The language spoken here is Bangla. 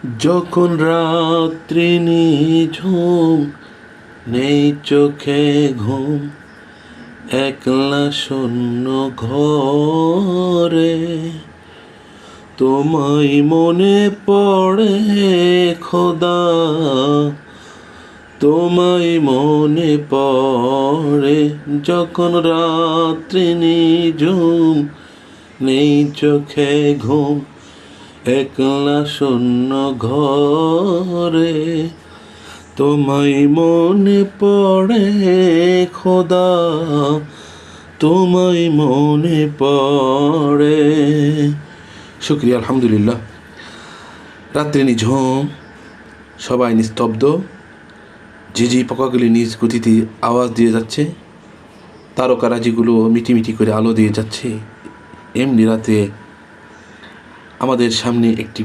যখন রাত্রি নিঝুম, নেই চোখে ঘুম, একলা শূন্য ঘরে, তোমায় মনে পড়ে খোদা, তোমায় মনে পড়ে। যখন রাত্রি নিঝুম, নেই চোখে ঘুম, একলা শূন্য ঘরে, তোমায় মনে পড়ে খোদা, তোমায় মনে পড়ে। শুকরিয়া, আলহামদুলিল্লাহ। রাত্রি নিঝুম, সবাই নিস্তব্ধ, ঝিঝি পোকাগুলি নিজ গতিতে আওয়াজ দিয়ে যাচ্ছে, তারকারাজিগুলো মিটিমিটি করে আলো দিয়ে যাচ্ছে। এমনি রাতে আমাদের সামনে একটি